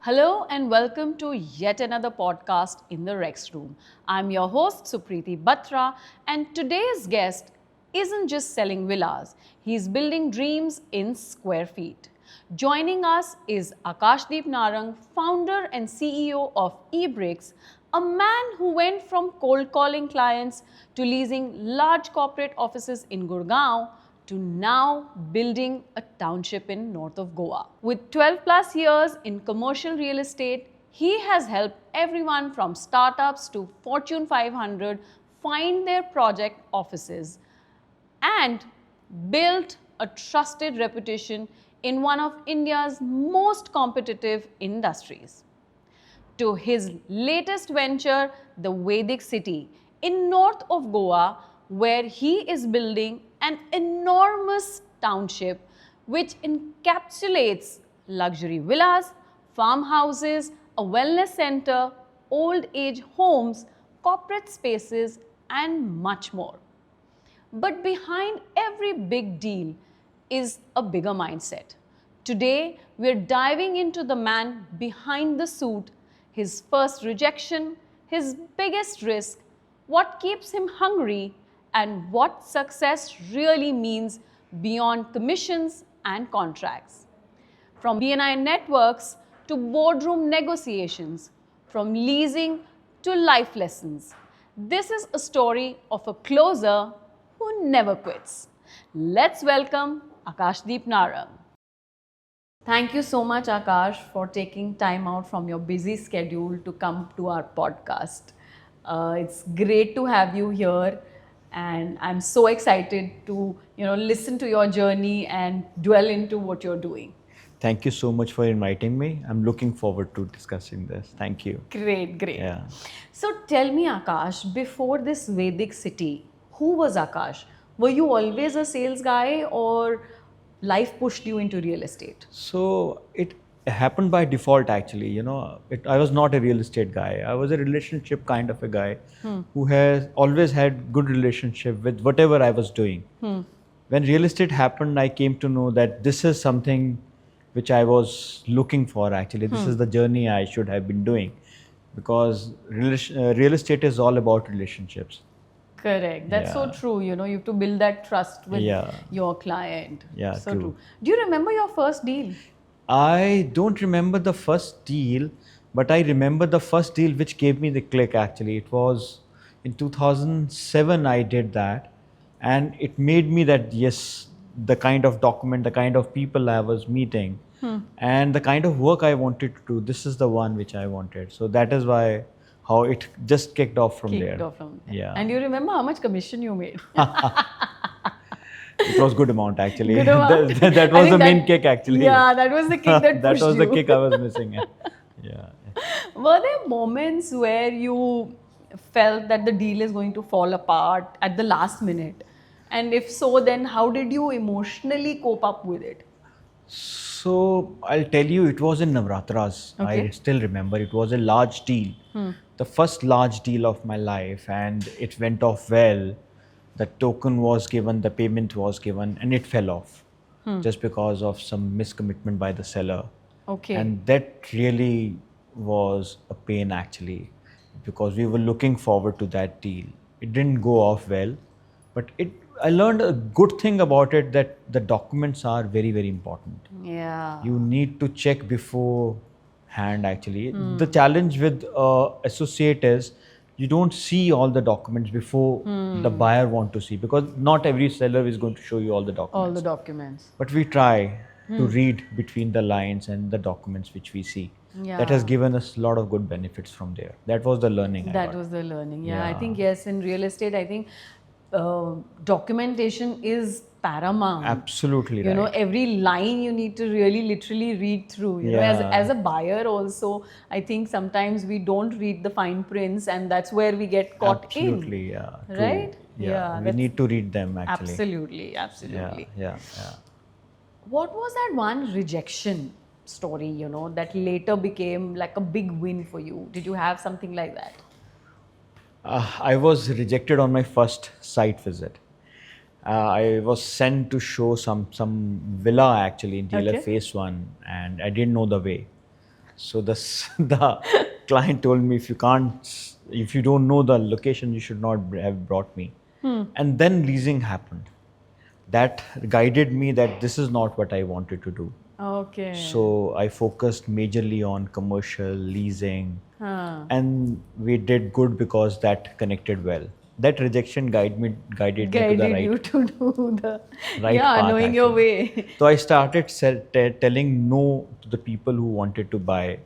Hello and welcome to yet another podcast in the Recz room. I'm your host Supriti Batra, and today's guest isn't just selling villas, he's building dreams in square feet. Joining us is Akashdeep Narang, founder and CEO of eBricks, a man who went from cold calling clients to leasing large corporate offices in Gurgaon to now building a township in north of Goa. With 12 plus years in commercial real estate, he has helped everyone from startups to Fortune 500 find their project offices and built a trusted reputation in one of India's most competitive industries. To his latest venture, the Vic City, in north of Goa, where he is building an enormous township which encapsulates luxury villas, farmhouses, a wellness center, old age homes, corporate spaces, and much more. But behind every big deal is a bigger mindset. Today, we're diving into the man behind the suit, his first rejection, his biggest risk, what keeps him hungry, and what success really means beyond commissions and contracts. From BNI networks to boardroom negotiations, from leasing to life lessons. This is a story of a closer who never quits. Let's welcome Akashdeep Narang. Thank you so much, Akash, for taking time out from your busy schedule to come to our podcast. It's great to have you here, and I'm so excited to listen to your journey and dwell into what you're doing. Thank you so much for inviting me. I'm looking forward to discussing this. Thank you. Great, great. Yeah. So tell me, Akash, before this Vic City, who was Akash? Were you always a sales guy, or life pushed you into real estate? So it happened by default actually. I was not a real estate guy. I was a relationship kind of a guy who has always had good relationship with whatever I was doing. When real estate happened, I came to know that this is something which I was looking for actually. This is the journey I should have been doing, because real estate is all about relationships. Correct. That's so true. You have to build that trust with your client. Yeah, so true. Do you remember your first deal? I don't remember the first deal, but I remember the first deal which gave me the click actually. It was in 2007 I did that, and it made me that yes, the kind of document, the kind of people I was meeting, and the kind of work I wanted to do, this is the one which I wanted. So that is why how it just kicked off from there. Yeah. And you remember how much commission you made? It was good amount actually. Good amount. that was the main kick actually. Yeah, that was the kick that pushed that was you. the kick I was missing. Yeah. Were there moments where you felt that the deal is going to fall apart at the last minute? And if so, then how did you emotionally cope up with it? So I'll tell you, it was in Navratras. Okay. I still remember it was a large deal. The first large deal of my life, and it went off well. The token was given, the payment was given, and it fell off just because of some miscommitment by the seller. Okay. And that really was a pain actually, because we were looking forward to that deal. It didn't go off well, but I learned a good thing about it, that the documents are very, very important. Yeah. You need to check beforehand actually. The challenge with associate is you don't see all the documents before the buyer want to see, because not every seller is going to show you all the documents. All the documents. But we try to read between the lines and the documents which we see. Yeah. That has given us a lot of good benefits from there. That was the learning I got. That was the learning. Yeah, I think yes, in real estate, I think documentation is paramount. Absolutely right. Every line you need to really literally read through. As a buyer also, I think sometimes we don't read the fine prints, and that's where we get caught Absolutely, in. yeah. True. Right? Yeah. We need to read them actually. Absolutely. Yeah. What was that one rejection story, that later became like a big win for you? Did you have something like that? I was rejected on my first site visit. I was sent to show some villa actually in DLF Okay. Phase 1, and I didn't know the way. So the client told me, if you don't know the location, you should not have brought me. And then leasing happened. That guided me that this is not what I wanted to do. Okay. So I focused majorly on commercial leasing, Huh. and we did good because that connected well. That rejection guided me to the Guided right you to do the right yeah, path, knowing your actually. way. So I started telling no to the people who wanted to buy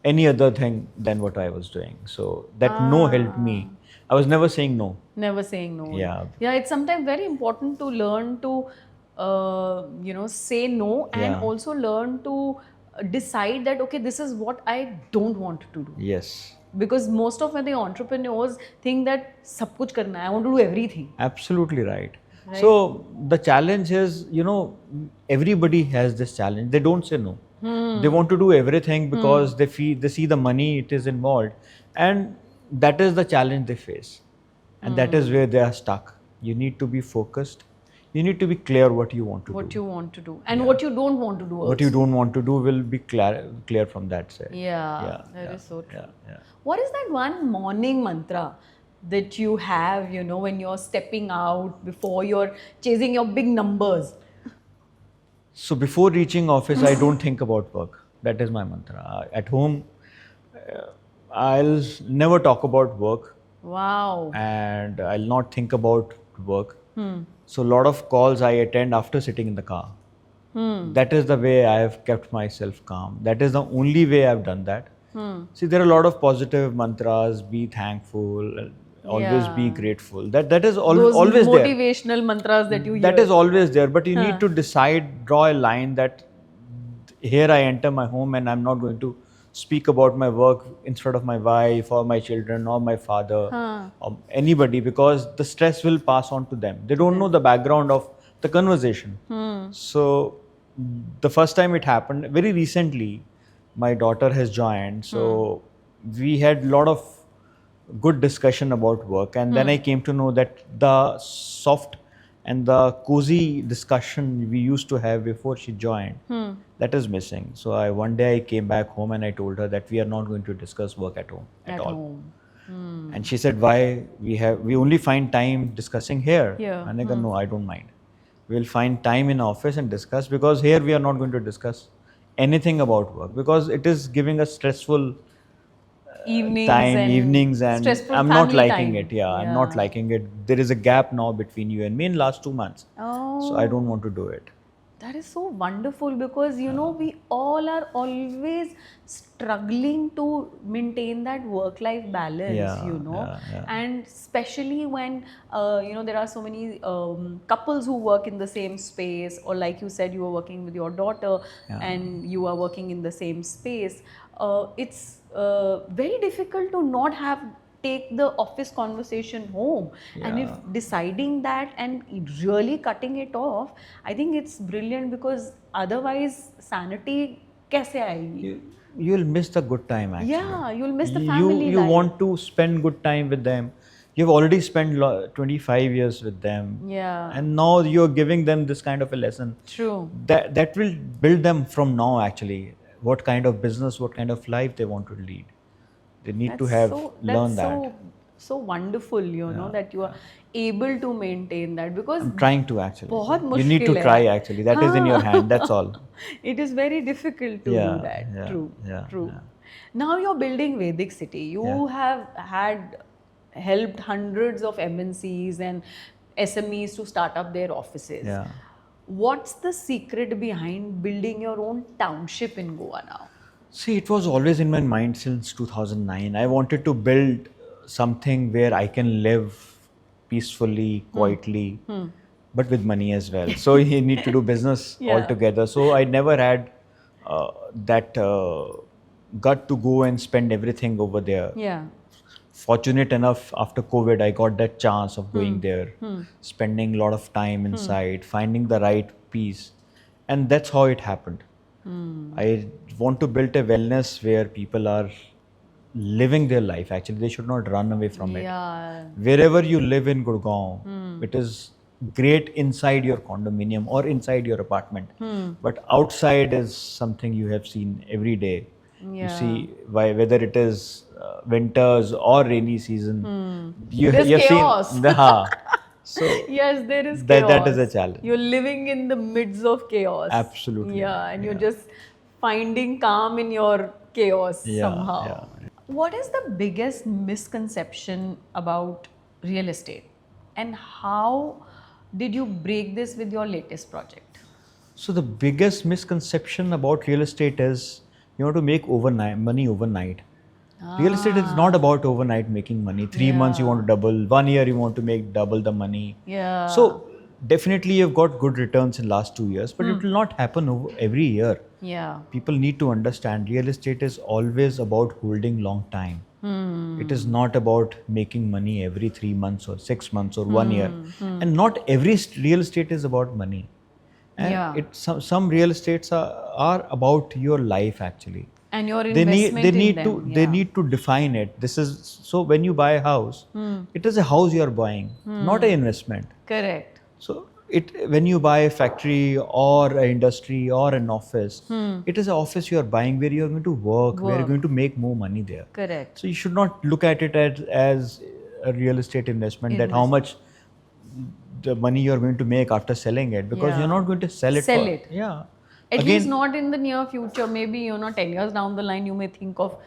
any other thing than what I was doing. So that no helped me. I was never saying no. Never saying no. Yeah. Yeah, it's sometimes very important to learn to, say no, and Yeah. also learn to decide that, okay, this is what I don't want to do. Yes. Because most of the entrepreneurs think that sab kuch karna hai, I want to do everything. Absolutely right. Right. So the challenge is, everybody has this challenge. They don't say no. They want to do everything because they see the money it is involved, and that is the challenge they face, and that is where they are stuck. You need to be focused. You need to be clear what you want to What do. you want to do and what you don't want to do. What you don't want to do will be clear from that side. Yeah, that is so true. Yeah. What is that one morning mantra that you have, when you're stepping out before you're chasing your big numbers? So before reaching office, I don't think about work. That is my mantra. At home, I'll never talk about work, Wow. and I'll not think about work. So a lot of calls I attend after sitting in the car. That is the way I have kept myself calm. That is the only way I've done that. See, there are a lot of positive mantras: be thankful, always be Yeah. grateful. That is Those always there. motivational mantras that you hear. That is always there, but you need to decide, draw a line that here I enter my home and I'm not going to speak about my work in front of my wife or my children or my father or anybody, because the stress will pass on to them. They don't know the background of the conversation. So the first time it happened, very recently, my daughter has joined. So we had a lot of good discussion about work, and then I came to know that the soft and the cozy discussion we used to have before she joined, that is missing. So one day I came back home and I told her that we are not going to discuss work at home at all. home. And she said, why? We only find time discussing here. Yeah. And I go, no, I don't mind. We'll find time in office and discuss, because here we are not going to discuss anything about work, because it is giving us stressful evenings, and stressful I'm not family liking time. it. Yeah, I'm not liking it. There is a gap now between you and me in last 2 months. Oh. So I don't want to do it. That is so wonderful, because we all are always struggling to maintain that work-life balance, Yeah. and especially when there are so many couples who work in the same space, or like you said, you were working with your daughter and you are working in the same space. It's very difficult to not take the office conversation home. And if deciding that and really cutting it off, I think it's brilliant, because otherwise sanity kaise aayegi? You'll miss the good time, actually. Yeah, you'll miss the family You life. want to spend good time with them. You've already spent 25 years with them. Yeah. And now you're giving them this kind of a lesson. True. That will build them from now, actually. What kind of business, what kind of life they want to lead. They need to have learned that. So wonderful, that you are able to maintain that, because I'm trying to, actually. बहुत You need to मुश्किल है. try, actually. That is in your hand. That's all. It is very difficult to do that. True. Now you're building Vedic City. You have helped hundreds of MNCs and SMEs to start up their offices. Yeah. What's the secret behind building your own township in Goa now? See, it was always in my mind since 2009. I wanted to build something where I can live peacefully, quietly, but with money as well. So you need to do business altogether. So I never had that gut to go and spend everything over there. Yeah. Fortunate enough, after COVID, I got that chance of going there, spending a lot of time inside, finding the right peace. And that's how it happened. I want to build a wellness where people are living their life. Actually, they should not run away from it. Wherever you live in Gurgaon, it is great inside your condominium or inside your apartment. But outside is something you have seen every day. You Yeah. see whether it is winters or rainy season. There's You've chaos. seen so Yes, there is that is a chaos. challenge. You're living in the midst of chaos. Absolutely. Yeah, and you're Yeah. just finding calm in your chaos Yeah, somehow. yeah. What is the biggest misconception about real estate? And how did you break this with your latest project? So the biggest misconception about real estate is you want to make money overnight. Real estate is not about overnight making money. 3 months you want to double, 1 year you want to make double the money. Yeah. So definitely you've got good returns in last 2 years, but it will not happen every year. Yeah. People need to understand real estate is always about holding long time. It is not about making money every 3 months or 6 months or 1 year. And not every real estate is about money. And Yeah. some real estates are about your life actually. And your They investment need they need in to them. they Yeah. need to define it. This is so when you buy a house, it is a house you are buying, not an investment. Correct. So when you buy a factory or an industry or an office, it is an office you are buying where you are going to work, where you're going to make more money there. Correct. So you should not look at it as a real estate investment, that how much the money you are going to make after selling it, because Yeah. you're not going to sell it. Sell it. Yeah. At least not in the near future. Maybe 10 years down the line, you may think of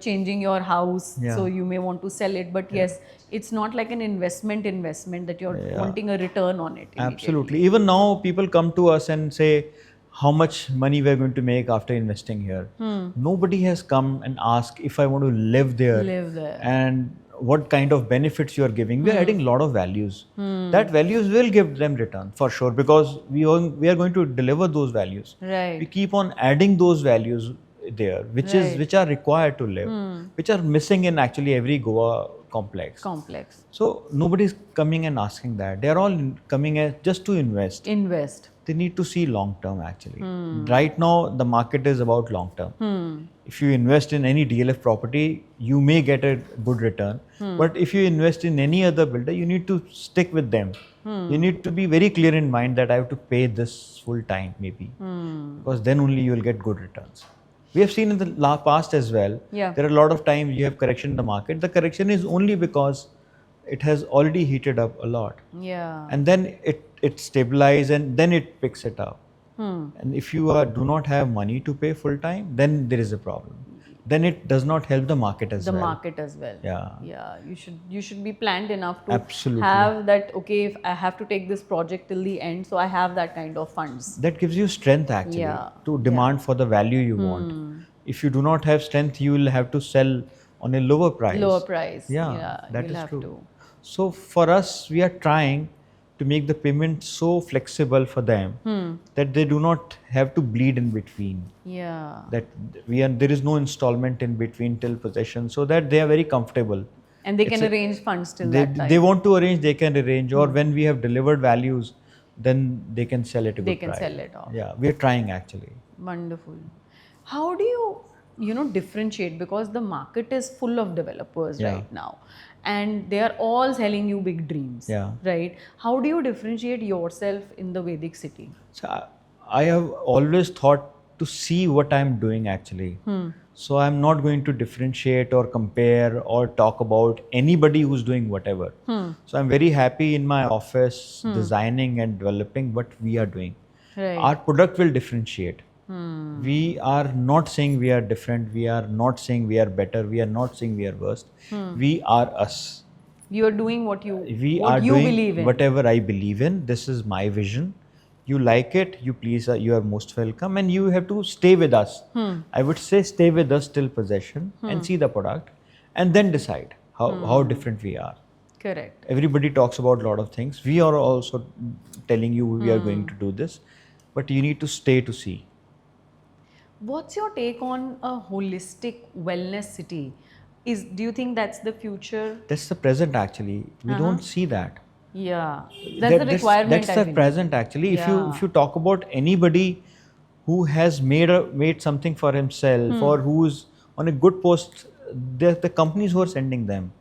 changing your house. Yeah. So you may want to sell it. But yes, it's not like an investment that you're wanting a return on it. Absolutely. Even now, people come to us and say how much money we're going to make after investing here. Nobody has come and asked if I want to live there. Live there. And what kind of benefits you are giving. We are adding a lot of values. That values will give them return for sure, because we are going to deliver those values. Right. We keep on adding those values there, which are required to live, which are missing in actually every Goa complex. So nobody's coming and asking that. They are all coming as just to invest. They need to see long term actually. Right now the market is about long term. If you invest in any DLF property, you may get a good return. But if you invest in any other builder, you need to stick with them. You need to be very clear in mind that I have to pay this full time maybe, because then only you will get good returns. We have seen in the past as well. Yeah. There are a lot of times you have correction in the market. The correction is only because it has already heated up a lot. Yeah. And then it stabilizes and then it picks it up. And if you do not have money to pay full time, then there is a problem. Then it does not help the market as well. Yeah. Yeah. You should be planned enough to Absolutely. have that. Okay, if I have to take this project till the end, so I have that kind of funds. That gives you strength actually to demand for the value you want. If you do not have strength, you will have to sell on a lower price. Yeah, that is true. So for us, we are trying to make the payment so flexible for them that they do not have to bleed in between. Yeah. That there is no installment in between till possession, so that they are very comfortable. And they can arrange funds till that time. They want to arrange, they can arrange, or when we have delivered values, then they can sell it at a good price. They can sell it off. Yeah, we are trying actually. Wonderful. How do you differentiate, because the market is full of developers right now, and they are all selling you big dreams, right? How do you differentiate yourself in the Vedic city? So I have always thought to see what I'm doing actually. So I'm not going to differentiate or compare or talk about anybody who's doing whatever. So I'm very happy in my office designing and developing what we are doing. Right. Our product will differentiate. We are not saying we are different. We are not saying we are better. We are not saying we are worst. We are us. You are doing what you doing believe in. Whatever I believe in. This is my vision. You like it, you are most welcome, and you have to stay with us. I would say stay with us till possession and see the product, and then decide how different we are. Correct. Everybody talks about a lot of things. We are also telling you we are going to do this, but you need to stay to see. What's your take on a holistic wellness city? Do you think that's the future? That's the present actually. We don't see that. Yeah, that's the requirement. That's the present actually. If you talk about anybody who has made something for himself or who's on a good post, they're the companies who are sending them.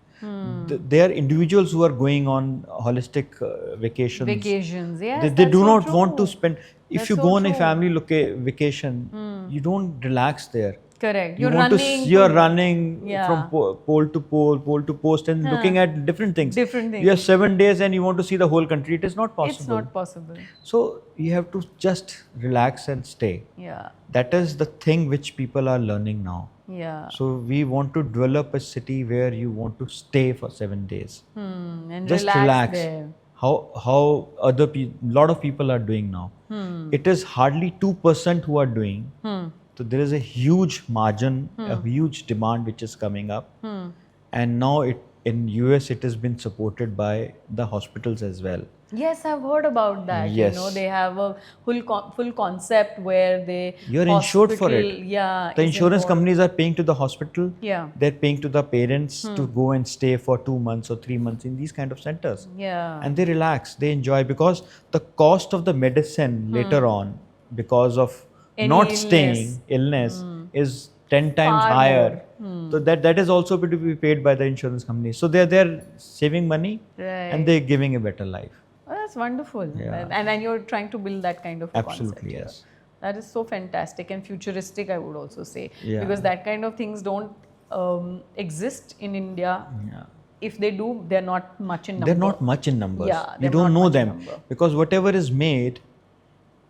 They are individuals who are going on holistic vacations. Yes. They do not want to spend. If you go on a family vacation, you don't relax there. Correct. You You're want running. you're running Yeah. from pole to pole, pole to post, and looking at different things. Different You have things. 7 days and you want to see the whole country. It is not possible. It's not possible. So you have to just relax and stay. Yeah. That is the thing which people are learning now. Yeah. So we want to develop a city where you want to stay for 7 days. And Just relax. there. How lot of people are doing now. It is hardly 2% who are doing. So there is a huge margin, a huge demand which is coming up, and now in US it has been supported by the hospitals as well. Yes, I've heard about that. Yes. They have a full concept where they You're insured for it. Yeah, The is insurance involved. companies are paying to the hospital. Yeah. They're paying to the parents to go and stay for 2 months or 3 months in these kind of centers. Yeah. And they relax, they enjoy, because the cost of the medicine later on, because of Any not illness. staying, illness, is 10 times Far higher. more. So that is also to be paid by the insurance company. So they're saving money Right. and they're giving a better life. Oh, that's wonderful. Yeah. And you're trying to build that kind of a Absolutely, concept. yes. That is so fantastic and futuristic, I would also say. Yeah. Because that kind of things don't exist in India. Yeah. If they do, they're not much in number. They're not much in numbers. Yeah, You they're don't not know much in them number. because whatever is made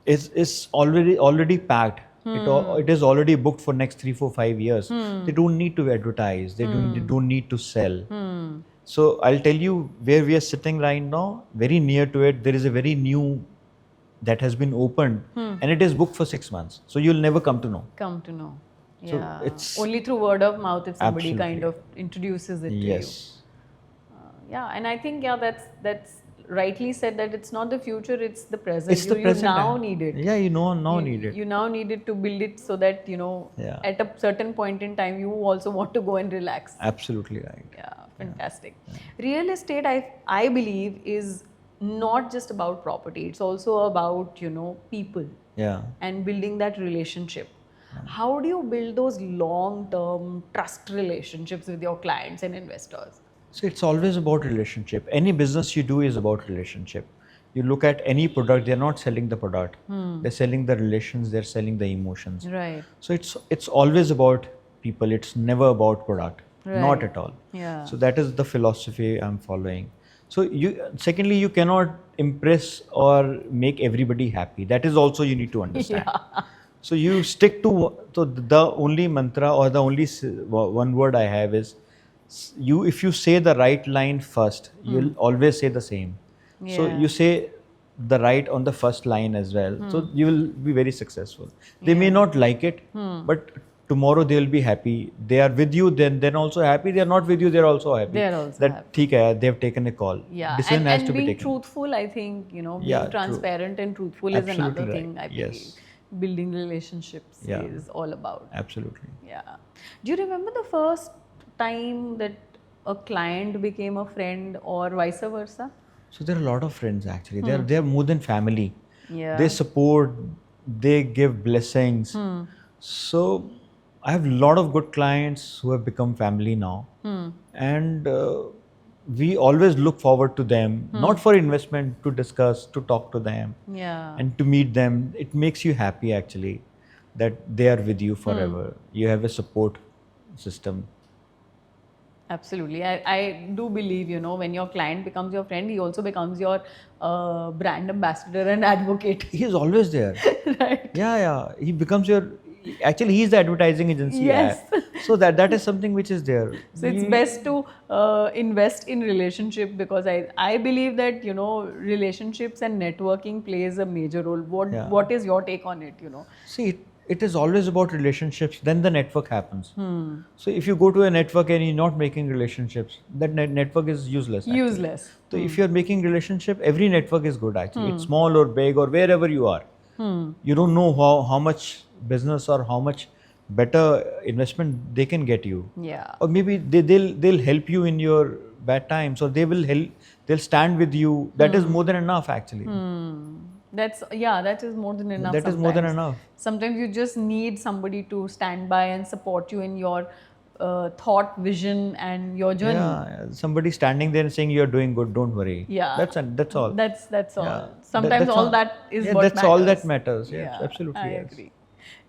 is already packed. It is already booked for next 3, 4, 5 years. They don't need to advertise. They don't need to sell. So I'll tell you where we are sitting right now. Very near to it, there is a very new that has been opened, and it is booked for 6 months. So you'll never come to know. Come to know. So Yeah. it's only through word of mouth if somebody Absolutely. kind of introduces it to you. Yes. Yeah, and I think that's rightly said that it's not the future, it's the present. It's the present. You now need it. Yeah, now need it. You now need it to build it so that Yeah. at a certain point in time you also want to go and relax. Absolutely right. Yeah, fantastic. Real estate, I believe, is not just about property. It's also about people Yeah. and building that relationship. How do you build those long-term trust relationships with your clients and investors? So it's always about relationship. Any business you do is about relationship. You look at any product, they're not selling the product. They're selling the relations, they're selling the emotions. Right. So it's always about people. It's never about product. Not Right. at all. Yeah. So that is the philosophy I'm following. So secondly, you cannot impress or make everybody happy. That is also you need to understand. So you stick to the only mantra or the only one word I have is if you say the right line first, you'll always say the same. So Yeah. you say the right on the first line as well. So you will be very successful. They may not like it, but tomorrow they will be happy. They are with you, then also happy. They are not with you, they are also happy. They are also that happy. ठीक है, they have taken a call. Yeah, Decision has and to be being taken. truthful, I think, being Yeah, true. transparent and truthful is Absolutely another right. thing I believe. Yes. Building relationships Yeah. is all about. Absolutely. Yeah. Do you remember the first time that a client became a friend or vice versa? So there are a lot of friends actually. They are more than family. Yeah. They support, they give blessings. So I have a lot of good clients who have become family now. And we always look forward to them, not for investment, to discuss, to talk to them Yeah. and to meet them. It makes you happy actually that they are with you forever. You have a support system. Absolutely. I do believe, when your client becomes your friend, he also becomes your brand ambassador and advocate. He is always there. Right. Yeah. He becomes your, actually he is the advertising agency. Yes. So that is something which is there. So it's best to invest in relationship because I believe that, relationships and networking plays a major role. What is your take on it, See, it is always about relationships, then the network happens. So if you go to a network and you're not making relationships, that network is useless. Actually. Useless. So if you're making relationship, every network is good actually. It's small or big or wherever you are. You don't know how much business or how much better investment they can get you. Yeah. Or maybe they'll help you in your bad times, or they'll stand with you. That is more than enough actually. That is more than enough. That is more than sometimes. enough. Sometimes you just need somebody to stand by and support you in your thought, vision, and your journey. Yeah, somebody standing there and saying you're doing good, don't worry. Yeah. That's all. That's all. Yeah. Sometimes That's all that is what that's matters. all that matters. Yeah, absolutely. I yes. agree.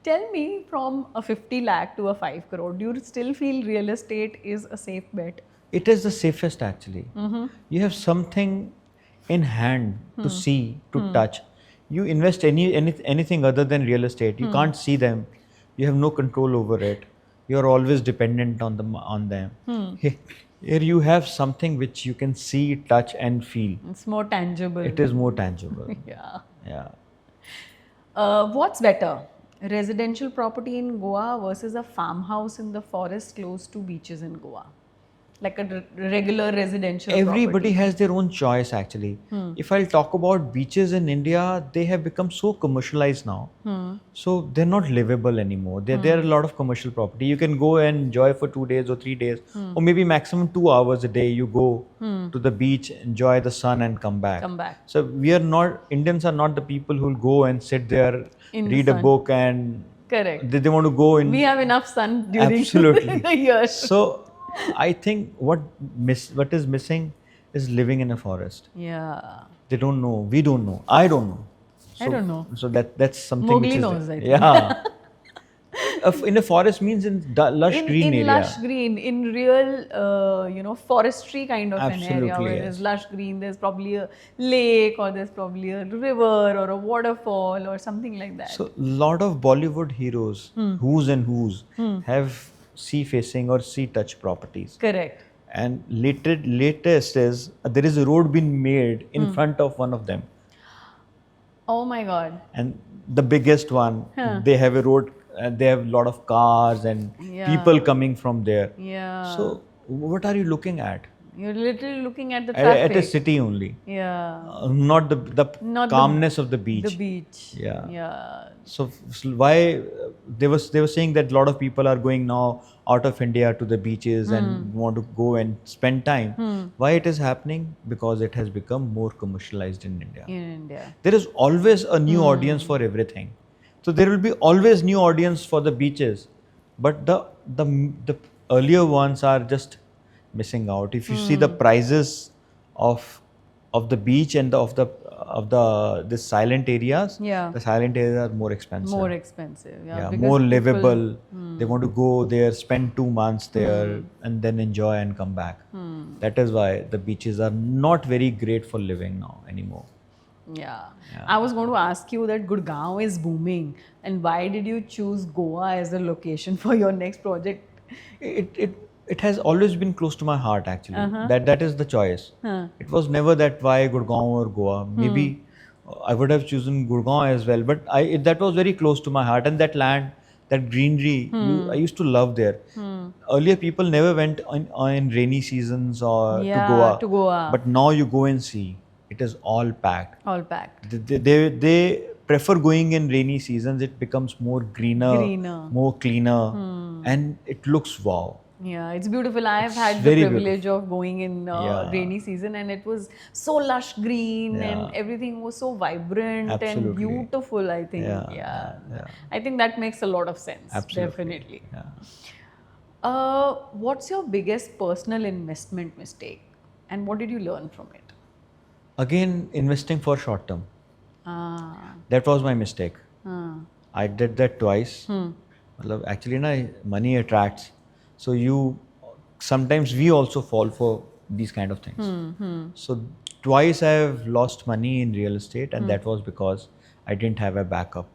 Tell me, from a 50 lakh to a 5 crore, do you still feel real estate is a safe bet? It is the safest actually. You have something in hand to see, to touch. You invest anything other than real estate. You can't see them. You have no control over it. You are always dependent on them. Here you have something which you can see, touch, and feel. It's more tangible. It is more tangible. Yeah. Yeah. What's better? Residential property in Goa versus a farmhouse in the forest close to beaches in Goa? Like a regular residential Everybody property. has their own choice actually. If I'll talk about beaches in India, they have become so commercialized now. So they're not livable anymore. There are a lot of commercial property. You can go and enjoy for 2 days or 3 days, or maybe maximum 2 hours a day. You go to the beach, enjoy the sun, and come back. So Indians are not the people who'll go and sit there, read a book, and Correct. they want to go in. We have enough sun during Absolutely. the year. So I think what is missing is living in a forest. Yeah. They don't know. We don't know. I don't know. I don't know. So that's something Mowgli which is knows, I think. Yeah. In a forest means in lush green area. In lush green, in real, forestry kind of an area Absolutely, where yes. there's lush green, there's probably a lake or there's probably a river or a waterfall or something like that. So lot of Bollywood heroes, who's have sea-facing or sea-touch properties. Correct. And latest is there is a road being made in front of one of them. Oh my God. And the biggest one, they have a road, they have a lot of cars and people coming from there. Yeah. So what are you looking at? You're literally looking at the traffic. At a city only. Yeah. Not the calmness of the beach. The beach. Yeah. Yeah. So why they were saying that a lot of people are going now out of India to the beaches and want to go and spend time. Why it is happening? Because it has become more commercialized in India. In India. There is always a new audience for everything. So there will be always new audience for the beaches, but the earlier ones are just missing out. If you see the prices of the beach and of the silent areas, the silent areas are more expensive. More expensive, Yeah, because more people- livable. They want to go there, spend 2 months there, and then enjoy and come back. That is why the beaches are not very great for living now anymore. Yeah. I was going to ask you that Gurgaon is booming, and why did you choose Goa as a location for your next project? It has always been close to my heart actually. That is the choice. It was never that why Gurgaon or Goa. Maybe I would have chosen Gurgaon as well, but that was very close to my heart, and that land, that greenery, I used to love there. Earlier people never went in rainy seasons or to Goa. But now you go and see, it is all packed. All packed. They prefer going in rainy seasons. It becomes more greener. More cleaner, and it looks wow. Yeah, it's beautiful. I've had the privilege of going in rainy season, and it was so lush green and everything was so vibrant and beautiful, I think. Yeah. I think that makes a lot of sense. Absolutely. Definitely. Yeah. What's your biggest personal investment mistake, and what did you learn from it? Again, investing for short term. That was my mistake. I did that twice. Actually, money attracts. So sometimes we also fall for these kind of things. So twice I have lost money in real estate, and that was because I didn't have a backup.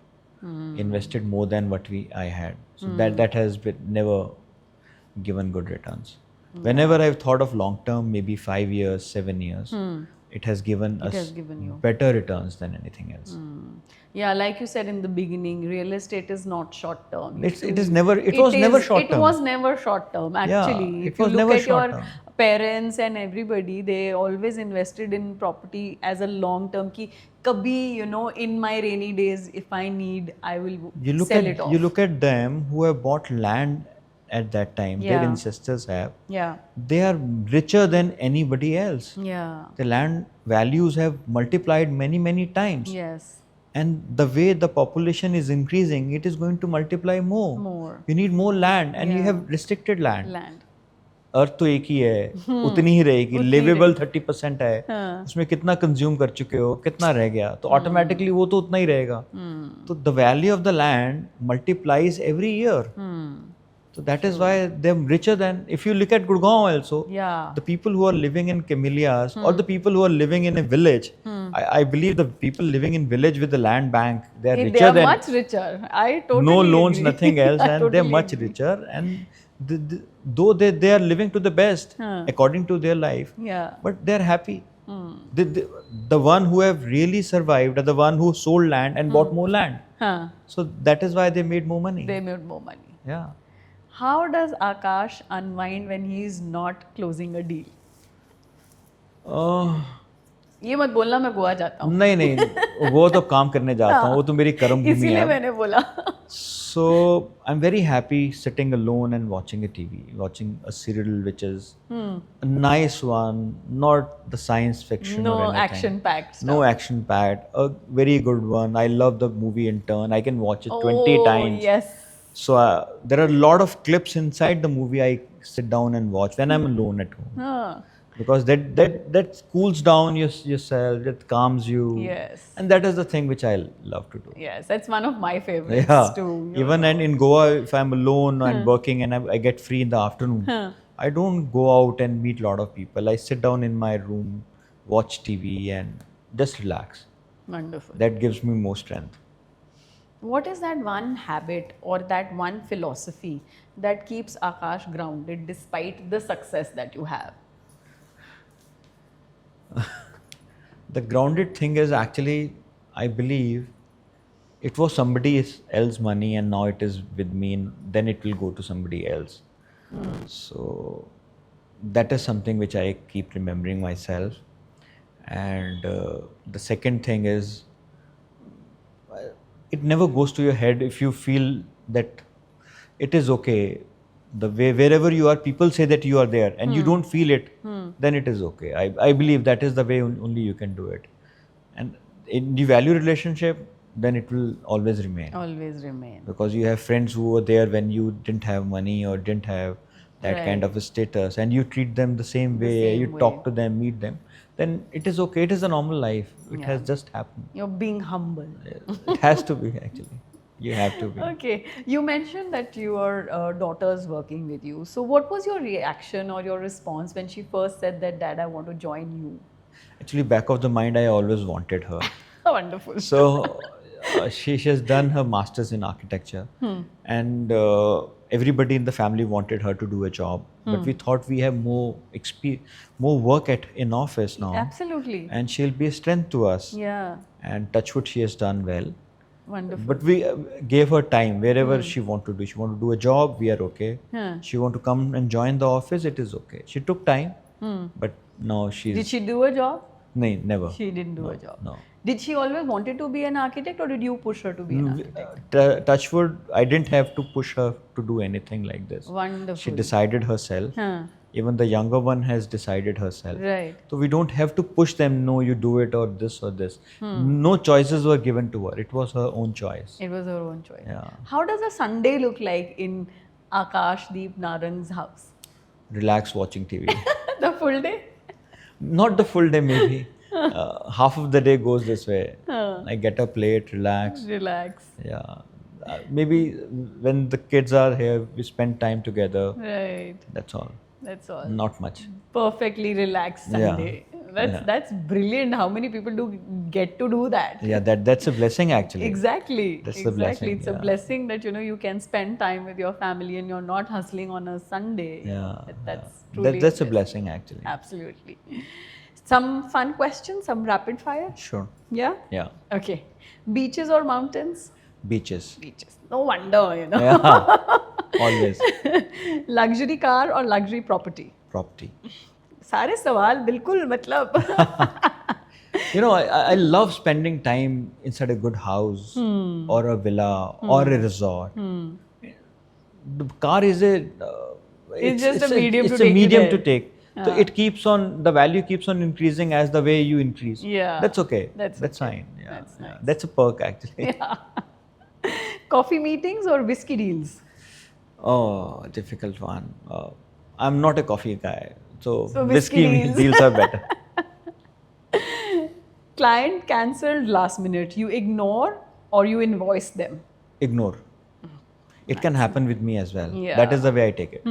Invested more than what I had. So that has never given good returns. Whenever I've thought of long term, maybe 5 years, 7 years, it has given us better returns than anything else. Yeah, like you said in the beginning, real estate is not short term. It was never short term. It was never short term, actually. Yeah, if you look at your parents and everybody, they always invested in property as a long term. Ki kabhi, in my rainy days, if I need, I will sell it off. You look at them who have bought land at that time, their ancestors have. Yeah. They are richer than anybody else. Yeah. The land values have multiplied many, many times. Yes. And the way the population is increasing, it is going to multiply more. More. You need more land, and you have restricted land. अर्थ तो एक ही है, उतनी ही रहेगी, liveable 30% है, उसमें कितना consume कर चुके हो, कितना रह गया, तो ऑटोमेटिकली वो तो उतना ही रहेगा. तो the value of the land multiplies every year. So that is why they're richer than, if you look at Gurgaon also, the people who are living in camellias or the people who are living in a village, I believe the people living in village with the land bank, they are richer They are than, much richer. I totally no loans, agree. nothing else, I and totally they're much agree. richer. And though they are living to the best according to their life, but they're happy. The one who have really survived are the one who sold land and bought more land. So that is why they made more money. They made more money. Yeah. How does Akash unwind when he is not closing a deal? ये मत बोलना मैं गोवा जाता हूँ. नहीं, वो तो काम करने जाता हूँ, वो तो मेरी कर्म भूमि है. इसीलिए मैंने बोला. So I'm very happy sitting alone and watching a TV, watching a serial which is a nice one, not the science fiction or anything. Action-packed stuff. No action-packed, a very good one. I love the movie in turn. I can watch it 20 times. Yes. So there are a lot of clips inside the movie I sit down and watch when I'm alone at home. Because that cools down yourself, that calms you. Yes. And that is the thing which I love to do. Yes, that's one of my favorites too. Even and in Goa, if I'm alone and working and I get free in the afternoon, I don't go out and meet a lot of people. I sit down in my room, watch TV and just relax. Wonderful. That gives me more strength. What is that one habit or that one philosophy that keeps Akash grounded despite the success that you have? The grounded thing is actually, I believe, it was somebody else's money and now it is with me and then it will go to somebody else. So that is something which I keep remembering myself. And the second thing is, it never goes to your head if you feel that it is okay. The way wherever you are, people say that you are there and you don't feel it, then it is okay. I believe that is the way only you can do it. And in the value relationship, then it will always remain. Always remain. Because you have friends who were there when you didn't have money or didn't have that kind of a status, and you treat them the same way, you talk to them, meet them, then it is okay. It is a normal life. It has just happened. You're being humble. It has to be actually. You have to be. Okay. You mentioned that your daughter's working with you. So what was your reaction or your response when she first said that, Dad, I want to join you? Actually, back of the mind, I always wanted her. Wonderful. So she has done her master's in architecture, and everybody in the family wanted her to do a job. But we thought we have more work in office now. Absolutely. And she'll be a strength to us. Yeah. And touch wood, she has done well. Wonderful. But we gave her time wherever she want to do. She want to do a job, we are okay. She want to come and join the office, it is okay. She took time, but now she's... Did she do a job? No, never. She didn't do a job. No. Did she always wanted to be an architect or did you push her to be an architect? Touch wood, I didn't have to push her to do anything like this. Wonderful. She decided herself. Even the younger one has decided herself. Right. So we don't have to push them, no, you do it or this or this. No choices were given to her. It was her own choice. It was her own choice. Yeah. How does a Sunday look like in Akashdeep Narang's house? Relax watching TV. The full day? Not the full day, maybe. Half of the day goes this way. I get up late, relax. Relax. Yeah. Maybe when the kids are here, we spend time together. Right. That's all. That's all. Not much. Perfectly relaxed Sunday. That's brilliant. How many people do get to do that? Yeah, that's a blessing actually. Exactly. That's the blessing. It's a blessing that you can spend time with your family and you're not hustling on a Sunday. Yeah. That's truly that's a blessing actually. Absolutely. Some fun questions, some rapid fire? Sure. Yeah? Yeah. Okay. Beaches or mountains? Beaches. Beaches. No wonder, Yeah. Always. Luxury car or luxury property? Property. सारे सवाल बिल्कुल मतलब I love spending time inside a good house or a villa or a resort. The car is it's just a medium it's to a take medium you to there. take. So it keeps on, the value keeps on increasing as the way you increase. Yeah. That's okay. That's fine. Yeah. That's nice. That's a perk actually. Yeah. Coffee meetings or whiskey deals? Oh, difficult one. I'm not a coffee guy. So whiskey deals. deals are better. Client cancelled last minute. You ignore or you invoice them? Ignore. It can happen with me as well. Yeah. That is the way I take it.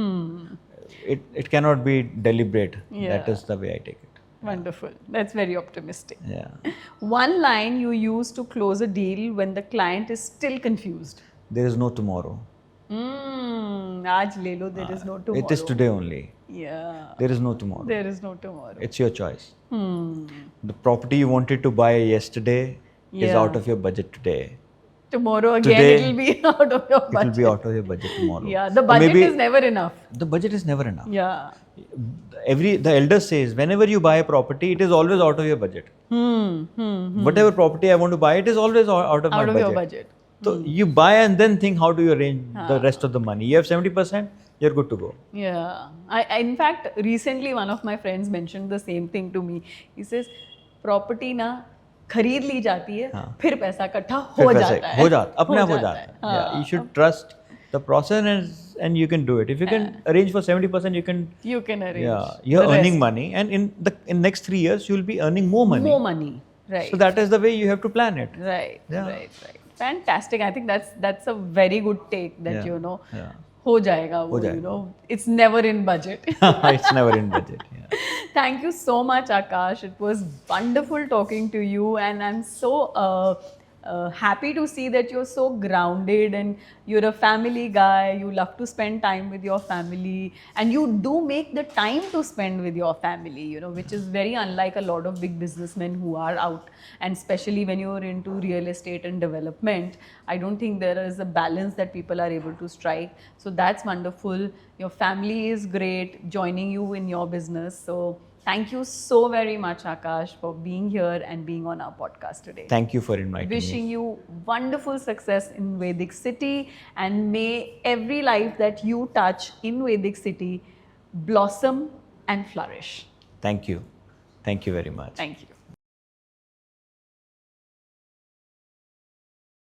It cannot be deliberate. Yeah. That is the way I take it. Wonderful. That's very optimistic. Yeah. One line you use to close a deal when the client is still confused. There is no tomorrow. Aaj le lo, there is no tomorrow. It is today only. Yeah. There is no tomorrow. There is no tomorrow. It's your choice. The property you wanted to buy yesterday is Yeah. out of your budget today. Tomorrow again Today, it will be out of your It budget. will be out of your budget tomorrow. Yeah, the Or budget maybe is never enough. The budget is never enough. Yeah. The elder says, whenever you buy a property, it is always out of your budget. Whatever property I want to buy, it is always out of my Out of budget. your budget. So you buy and then think how do you arrange the rest of the money. You have 70%, you're good to go. Yeah. I in fact, recently one of my friends mentioned the same thing to me. He says, property ना खरीद ली जाती है, फिर पैसा इकट्ठा हो जाता है. हो जाता, अपने आप हो जाता है. हाँ. Yeah, you should trust the process and you can do it. If you can arrange for 70%, you can arrange. Yeah, you're the earning rest. money, and in next 3 years you'll be earning more money. More money, right? So that is the way you have to plan it. Right, Yeah. right. Fantastic. I think that's a very good take that Yeah. हो जाएगा वो, it's never in budget. It's never in budget. Yeah. Thank you so much, Akash. It was wonderful talking to you, and I'm so happy to see that you're so grounded and you're a family guy. You love to spend time with your family, and you do make the time to spend with your family, which is very unlike a lot of big businessmen who are out. And especially when you're into real estate and development, I don't think there is a balance that people are able to strike. So that's wonderful. Your family is great, joining you in your business. So thank you so very much, Akash, for being here and being on our podcast today. Thank you for inviting me. Wishing you wonderful success in Vedic City, and may every life that you touch in Vedic City blossom and flourish. Thank you. Thank you very much. Thank you.